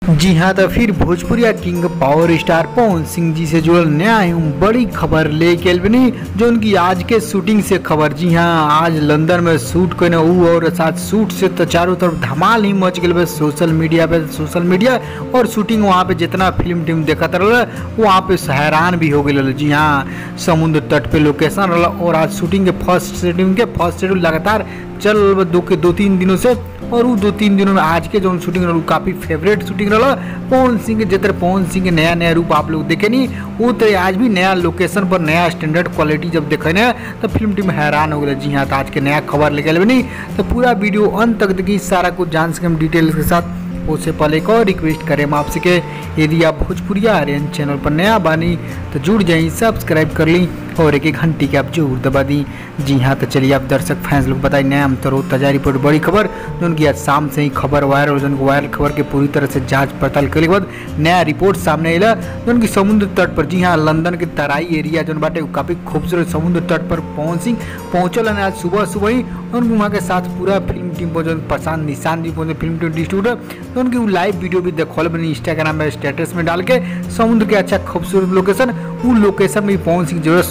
जी हाँ, तो फिर भोजपुरिया king power star Pawan Singh ji से जुड़ल नया एवं बड़ी खबर लेके आइल बनी, जो उनकी आज के शूटिंग से खबर। जी हाँ, आज लंदन में शूट करने ऊ और साथ शूट से तो चारों तरफ धमाल ही मच गए सोशल मीडिया और शूटिंग वहाँ पे जितना फिल्म टीम देखत रहा वहाँ पे हैरान भी हो गए। जी हाँ, समुद्र तट पे लोकेशन रहा और आज शूटिंग के फर्स्ट शेड्यूल लगातार चल दो तीन दिनों से, और वो 2-3 दिनों में आज के जो शूटिंग रहा काफ़ी फेवरेट शूटिंग रहा। पवन सिंह के जितर पवन सिंह के नया रूप आप लोग देखे नहीं, वो तो आज भी नया लोकेशन पर नया स्टैंडर्ड क्वालिटी जब देखे ना तो फिल्म टीम हैरान हो गई। जी हाँ, तो आज के नया खबर लेके बनी, तो पूरा वीडियो अंत तक देखिए, सारा कुछ जान सके हम डिटेल्स के साथ। उससे पहले एक और रिक्वेस्ट करें हम आपसे कि यदि आप भोजपुरिया आर्यन चैनल पर नया बानी तो जुड़ जाइए, सब्सक्राइब कर ली और एक घंटी की आप जरूर दबा दी। जी हाँ, तो चलिए आप दर्शक फैंस लोग बताइए नया हम तो ताजा रिपोर्ट बड़ी खबर जो उनकी आज शाम से ही खबर वायरल हो, वायरल खबर के पूरी तरह से जांच पड़ताल करने के बाद नया रिपोर्ट सामने आया जो उनकी समुद्र तट पर, जी हाँ, लंदन के तराई एरिया जो बाटे काफ़ी खूबसूरत समुद्र तट पर पवन सिंह पहुँचल है आज सुबह ही। उनके वहाँ के साथ पूरा फिल्म टीम पर जो प्रशांत निशान भी पहुँचे फिल्म टीम डिस्ट्रीब्यूटर, तो उनकी लाइव वीडियो भी देखल बनी इंस्टाग्राम में स्टेटस में डाल के समुद्र के अच्छा खूबसूरत लोकेशन, वो लोकेशन में पवन सिंह जरूरत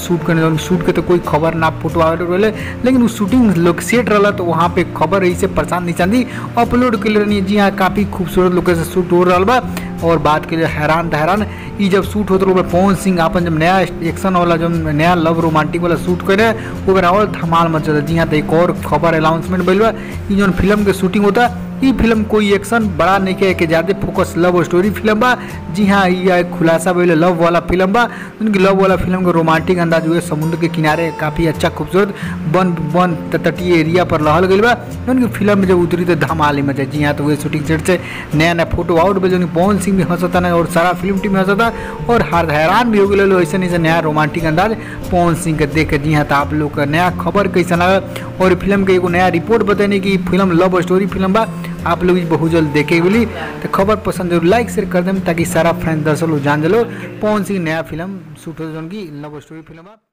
शूट के तो कोई खबर ना फोटो आवे, लेकिन वो शूटिंग लोग सेट रहा तो वहाँ पे खबर रही से प्रशांत निशान दी अपलोड कर रही। जी हाँ, काफ़ी खूबसूरत लोकेशन शूट हो रहा बा। और बात के लिए हैरान ये जब शूट होता है पवन सिंह अपन जब नया एक्शन वाला जो नया लव रोमांटिक वाला शूट करे वो और धमाल मच जाता है। जी हाँ, तो एक और खबर अनाउंसमेंट भइल बा, ये जो फिल्म के शूटिंग होता ये फिल्म कोई एक्शन बड़ा नहीं के ज़्यादा फोकस लव स्टोरी फिल्म बा। जी हाँ, ये खुलासा भइल लव वाला फिल्म बा। उनकी लव वाला फिल्म के रोमांटिक अंदाज हुए समुद्र के किनारे काफ़ी अच्छा खूबसूरत वन तटीय एरिया पर रहल गई बा। उनकी फिल्म में जब उतरी तो धमाल ही मचा। जी हाँ, तो वही शूटिंग सेट से नया फोटो आउट भेज पवन सिंह भी हंसता ना और सारा फिल्म टीम हंसता और हैरान भी हो गए ऐसे नहीं से नया रोमांटिक अंदाज पवन सिंह के देख के। जी हाँ, तो आप लोग का नया खबर कैसा लगा और फिल्म के एगो नया रिपोर्ट बताने की फिल्म लव स्टोरी फिल्म बा, आप लोग बहुत जल्द देखे बोली। तो खबर पसंद जरूर लाइक शेयर कर दें ताकि सारा फ्रेंड दर्शक लोग जान जलो पवन सिंह नया फिल्म शूट हो जो उनकी लव स्टोरी फिल्म बा।